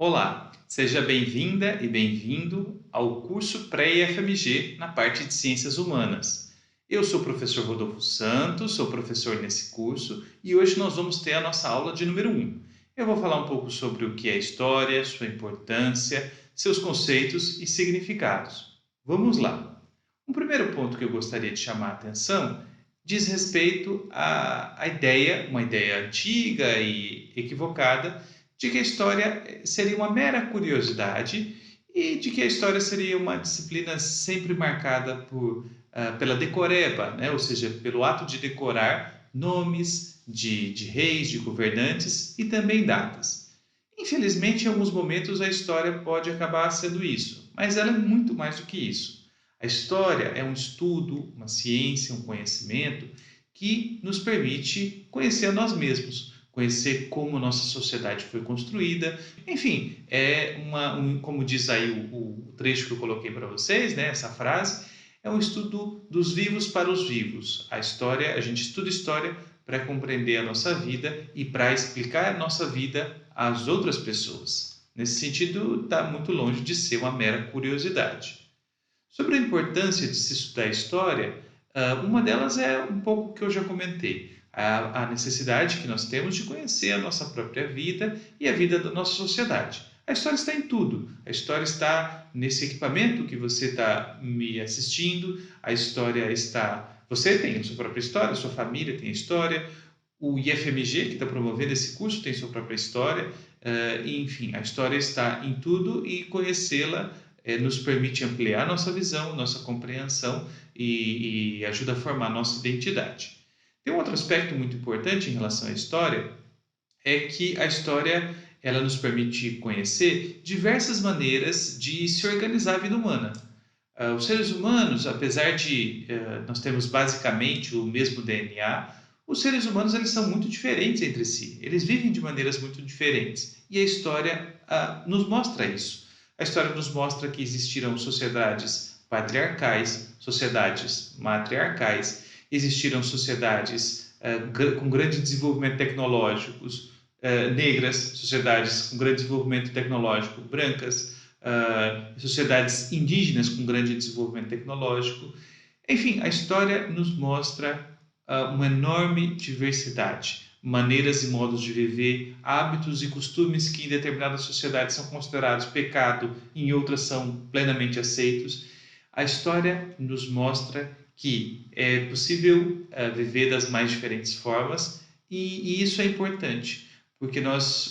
Olá, seja bem-vinda e bem-vindo ao curso Pré-IFMG na parte de Ciências Humanas. Eu sou o professor Rodolfo Santos, sou professor nesse curso e hoje nós vamos ter a nossa aula de número 1. Eu vou falar um pouco sobre o que é história, sua importância, seus conceitos e significados. Vamos lá! Um primeiro ponto que eu gostaria de chamar a atenção diz respeito à ideia, uma ideia antiga e equivocada, de que a história seria uma mera curiosidade e de que a história seria uma disciplina sempre marcada pela decoreba, né? Ou seja, pelo ato de decorar nomes de reis, de governantes e também datas. Infelizmente, em alguns momentos a história pode acabar sendo isso, mas ela é muito mais do que isso. A história é um estudo, uma ciência, um conhecimento que nos permite conhecer a nós mesmos, conhecer como nossa sociedade foi construída. Enfim, como diz aí o trecho que eu coloquei para vocês, né, essa frase, é um estudo dos vivos para os vivos. A história, a gente estuda história para compreender a nossa vida e para explicar a nossa vida às outras pessoas. Nesse sentido, está muito longe de ser uma mera curiosidade. Sobre a importância de se estudar história, uma delas é um pouco o que eu já comentei, a necessidade que nós temos de conhecer a nossa própria vida e a vida da nossa sociedade. A história está em tudo. A história está nesse equipamento que você está me assistindo, a história está. Você tem a sua própria história, a sua família tem a história, o IFMG, que está promovendo esse curso, tem sua própria história, enfim, a história está em tudo e conhecê-la nos permite ampliar nossa visão, nossa compreensão e ajuda a formar nossa identidade. Tem um outro aspecto muito importante em relação à história, é que a história ela nos permite conhecer diversas maneiras de se organizar a vida humana. Os seres humanos, apesar de nós termos basicamente o mesmo DNA, os seres humanos eles são muito diferentes entre si. Eles vivem de maneiras muito diferentes e a história nos mostra isso. A história nos mostra que existiram sociedades patriarcais, sociedades matriarcais, existiram sociedades com grande desenvolvimento tecnológico, negras, sociedades com grande desenvolvimento tecnológico, brancas, sociedades indígenas com grande desenvolvimento tecnológico. Enfim, a história nos mostra uma enorme diversidade, maneiras e modos de viver, hábitos e costumes que em determinadas sociedades são considerados pecado, em outras são plenamente aceitos. A história nos mostra que é possível viver das mais diferentes formas e isso é importante porque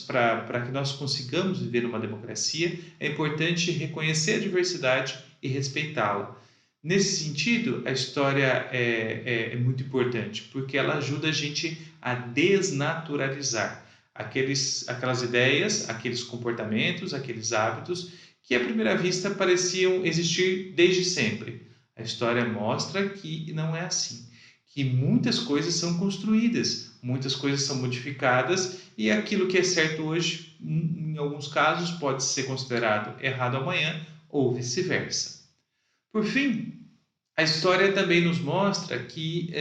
para que nós consigamos viver uma democracia, é importante reconhecer a diversidade e respeitá-la. Nesse sentido, a história é muito importante, porque ela ajuda a gente a desnaturalizar aquelas ideias, aqueles comportamentos, aqueles hábitos que à primeira vista pareciam existir desde sempre. A história mostra que não é assim, que muitas coisas são construídas, muitas coisas são modificadas e aquilo que é certo hoje, em alguns casos, pode ser considerado errado amanhã ou vice-versa. Por fim, a história também nos mostra que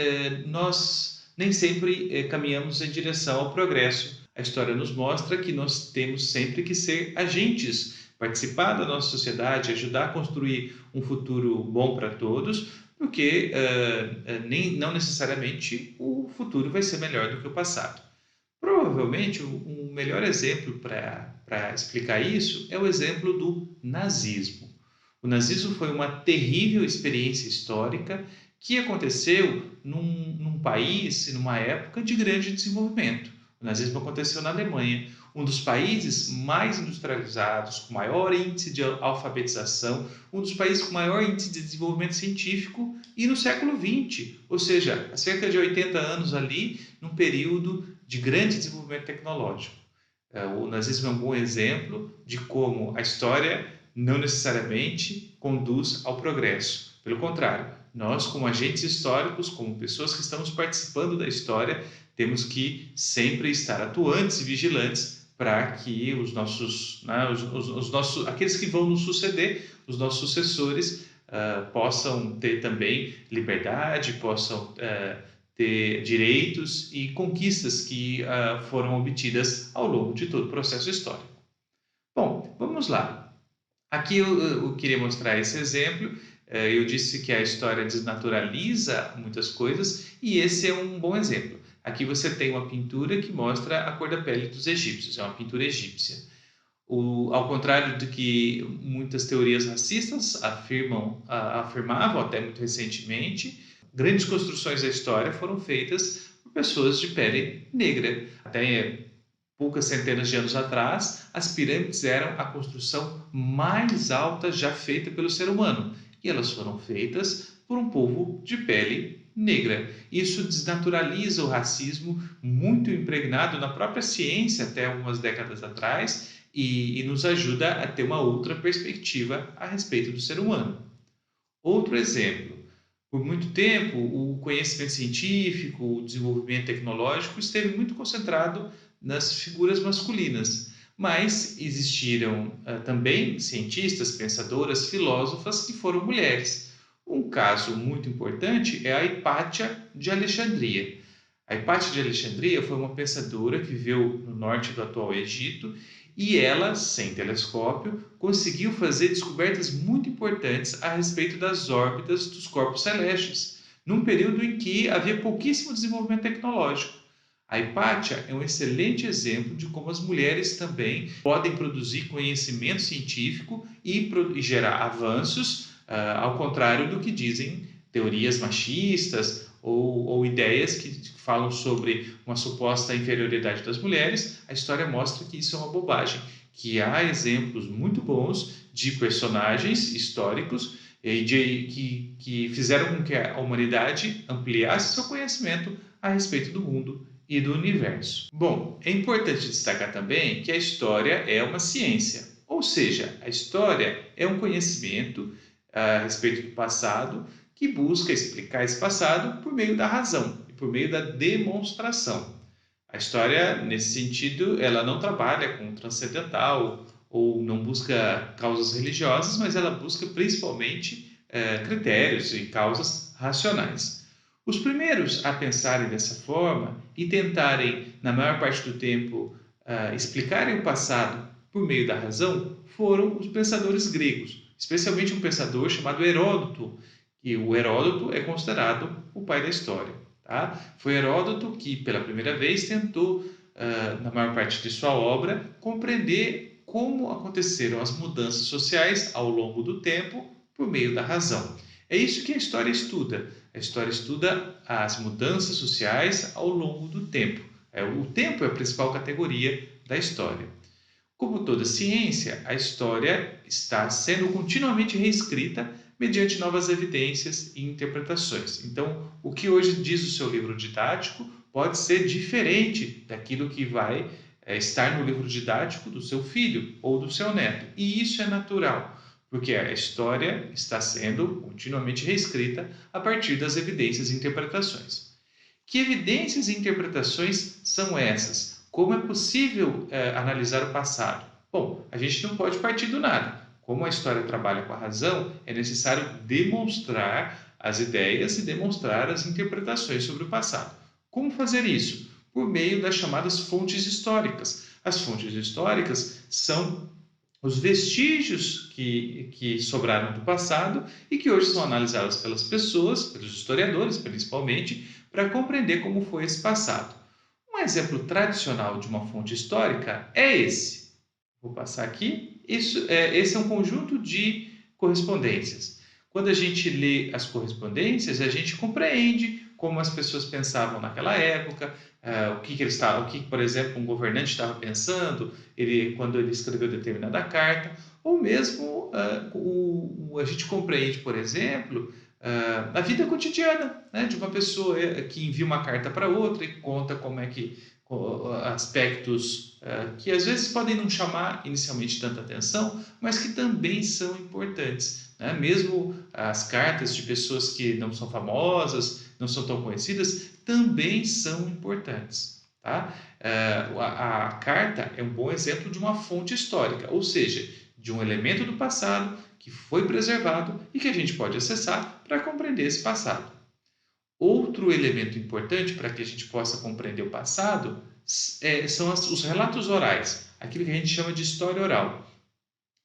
nós nem sempre caminhamos em direção ao progresso. A história nos mostra que nós temos sempre que ser agentes, participar da nossa sociedade, ajudar a construir um futuro bom para todos, porque não necessariamente o futuro vai ser melhor do que o passado. Provavelmente, um melhor exemplo para explicar isso é o exemplo do nazismo. O nazismo foi uma terrível experiência histórica que aconteceu num país e numa época de grande desenvolvimento. O nazismo aconteceu na Alemanha, um dos países mais industrializados, com maior índice de alfabetização, um dos países com maior índice de desenvolvimento científico e no século XX, ou seja, há cerca de 80 anos ali, num período de grande desenvolvimento tecnológico. O nazismo é um bom exemplo de como a história não necessariamente conduz ao progresso. Pelo contrário, nós, como agentes históricos, como pessoas que estamos participando da história, temos que sempre estar atuantes e vigilantes para que os nossos, né, aqueles que vão nos suceder, os nossos sucessores, possam ter também liberdade, possam ter direitos e conquistas que foram obtidas ao longo de todo o processo histórico. Bom, vamos lá. Aqui eu queria mostrar esse exemplo. Eu disse que a história desnaturaliza muitas coisas e esse é um bom exemplo. Aqui você tem uma pintura que mostra a cor da pele dos egípcios, é uma pintura egípcia. Ao contrário do que muitas teorias racistas afirmavam até muito recentemente, grandes construções da história foram feitas por pessoas de pele negra. Até poucas centenas de anos atrás, as pirâmides eram a construção mais alta já feita pelo ser humano e elas foram feitas por um povo de pele negra. Isso desnaturaliza o racismo muito impregnado na própria ciência até algumas décadas atrás e nos ajuda a ter uma outra perspectiva a respeito do ser humano. Outro exemplo, por muito tempo o conhecimento científico, o desenvolvimento tecnológico esteve muito concentrado nas figuras masculinas, mas existiram também cientistas, pensadoras, filósofas que foram mulheres. Um caso muito importante é a Hipátia de Alexandria. A Hipátia de Alexandria foi uma pensadora que viveu no norte do atual Egito e ela, sem telescópio, conseguiu fazer descobertas muito importantes a respeito das órbitas dos corpos celestes, num período em que havia pouquíssimo desenvolvimento tecnológico. A Hipátia é um excelente exemplo de como as mulheres também podem produzir conhecimento científico e gerar avanços, ao contrário do que dizem teorias machistas ou ideias que falam sobre uma suposta inferioridade das mulheres. A história mostra que isso é uma bobagem, que há exemplos muito bons de personagens históricos que fizeram com que a humanidade ampliasse seu conhecimento a respeito do mundo e do universo. Bom, é importante destacar também que a história é uma ciência, ou seja, a história é um conhecimento a respeito do passado que busca explicar esse passado por meio da razão e por meio da demonstração. A história, nesse sentido, ela não trabalha com o transcendental ou não busca causas religiosas, mas ela busca principalmente critérios e causas racionais. Os primeiros a pensarem dessa forma e tentarem, na maior parte do tempo, explicarem o passado por meio da razão foram os pensadores gregos, especialmente um pensador chamado Heródoto, e o Heródoto é considerado o pai da história. Tá? Foi Heródoto que, pela primeira vez, tentou, na maior parte de sua obra, compreender como aconteceram as mudanças sociais ao longo do tempo por meio da razão. É isso que a história estuda. A história estuda as mudanças sociais ao longo do tempo. O tempo é a principal categoria da história. Como toda ciência, a história está sendo continuamente reescrita mediante novas evidências e interpretações. Então, o que hoje diz o seu livro didático pode ser diferente daquilo que vai estar no livro didático do seu filho ou do seu neto. E isso é natural, porque a história está sendo continuamente reescrita a partir das evidências e interpretações. Que evidências e interpretações são essas? Como é possível analisar o passado? Bom, a gente não pode partir do nada. Como a história trabalha com a razão, é necessário demonstrar as ideias e demonstrar as interpretações sobre o passado. Como fazer isso? Por meio das chamadas fontes históricas. As fontes históricas são os vestígios que sobraram do passado e que hoje são analisados pelas pessoas, pelos historiadores principalmente, para compreender como foi esse passado. Um exemplo tradicional de uma fonte histórica é esse. Vou passar aqui. Esse é um conjunto de correspondências. Quando a gente lê as correspondências, a gente compreende como as pessoas pensavam naquela época, o que, por exemplo, um governante estava pensando quando ele escreveu determinada carta, ou mesmo a gente compreende, por exemplo, a vida cotidiana, né, de uma pessoa que envia uma carta para outra e conta como é que aspectos que às vezes podem não chamar inicialmente tanta atenção, mas que também são importantes, né? Mesmo as cartas de pessoas que não são famosas, não são tão conhecidas, também são importantes. Tá? A carta é um bom exemplo de uma fonte histórica, ou seja, de um elemento do passado que foi preservado e que a gente pode acessar para compreender esse passado. Outro elemento importante para que a gente possa compreender o passado são os relatos orais, aquilo que a gente chama de história oral.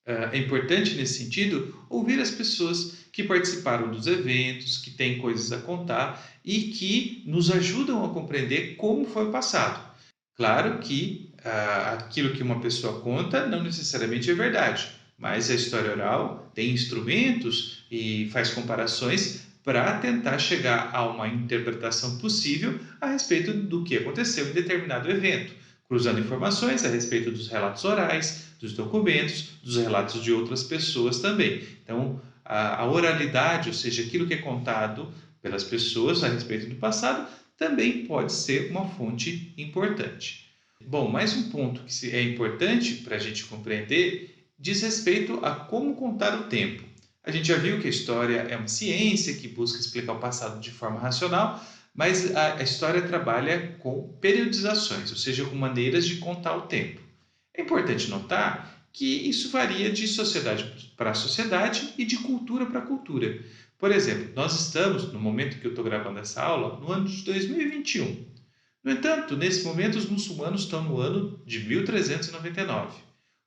É importante, nesse sentido, ouvir as pessoas que participaram dos eventos, que têm coisas a contar e que nos ajudam a compreender como foi o passado. Claro que aquilo que uma pessoa conta não necessariamente é verdade, mas a história oral tem instrumentos e faz comparações para tentar chegar a uma interpretação possível a respeito do que aconteceu em determinado evento, cruzando informações a respeito dos relatos orais, dos documentos, dos relatos de outras pessoas também. Então, a oralidade, ou seja, aquilo que é contado pelas pessoas a respeito do passado, também pode ser uma fonte importante. Bom, mais um ponto que é importante para a gente compreender diz respeito a como contar o tempo. A gente já viu que a história é uma ciência que busca explicar o passado de forma racional, mas a história trabalha com periodizações, ou seja, com maneiras de contar o tempo. É importante notar que isso varia de sociedade para sociedade e de cultura para cultura. Por exemplo, nós estamos, no momento que eu estou gravando essa aula, no ano de 2021. No entanto, nesse momento, os muçulmanos estão no ano de 1399.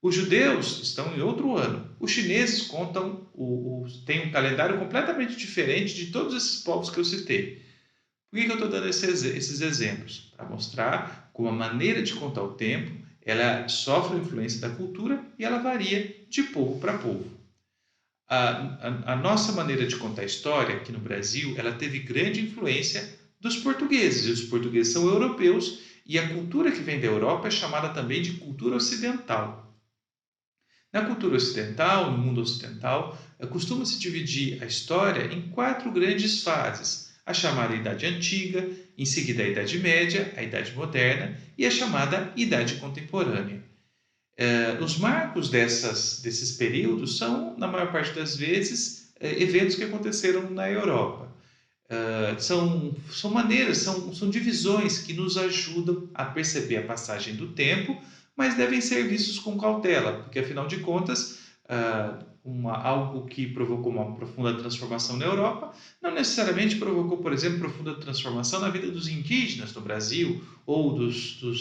Os judeus estão em outro ano. Os chineses têm um calendário completamente diferente de todos esses povos que eu citei. Por que eu estou dando esses exemplos? Para mostrar como a maneira de contar o tempo ela sofre influência da cultura e ela varia de povo para povo. A nossa maneira de contar a história aqui no Brasil, ela teve grande influência dos portugueses, e os portugueses são europeus, e a cultura que vem da Europa é chamada também de cultura ocidental. Na cultura ocidental, no mundo ocidental, costuma-se dividir a história em quatro grandes fases: a chamada Idade Antiga, em seguida a Idade Média, a Idade Moderna e a chamada Idade Contemporânea. Os marcos desses períodos são, na maior parte das vezes, eventos que aconteceram na Europa. São maneiras, são divisões que nos ajudam a perceber a passagem do tempo, mas devem ser vistos com cautela, porque afinal de contas, algo que provocou uma profunda transformação na Europa não necessariamente provocou, por exemplo, profunda transformação na vida dos indígenas no Brasil ou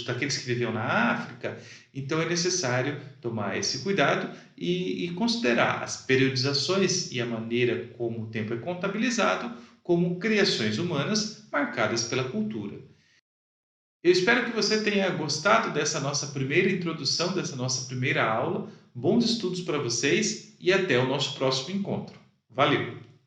daqueles que viviam na África. Então é necessário tomar esse cuidado e considerar as periodizações e a maneira como o tempo é contabilizado como criações humanas marcadas pela cultura. Eu espero que você tenha gostado dessa nossa primeira introdução, dessa nossa primeira aula. Bons estudos para vocês e até o nosso próximo encontro. Valeu!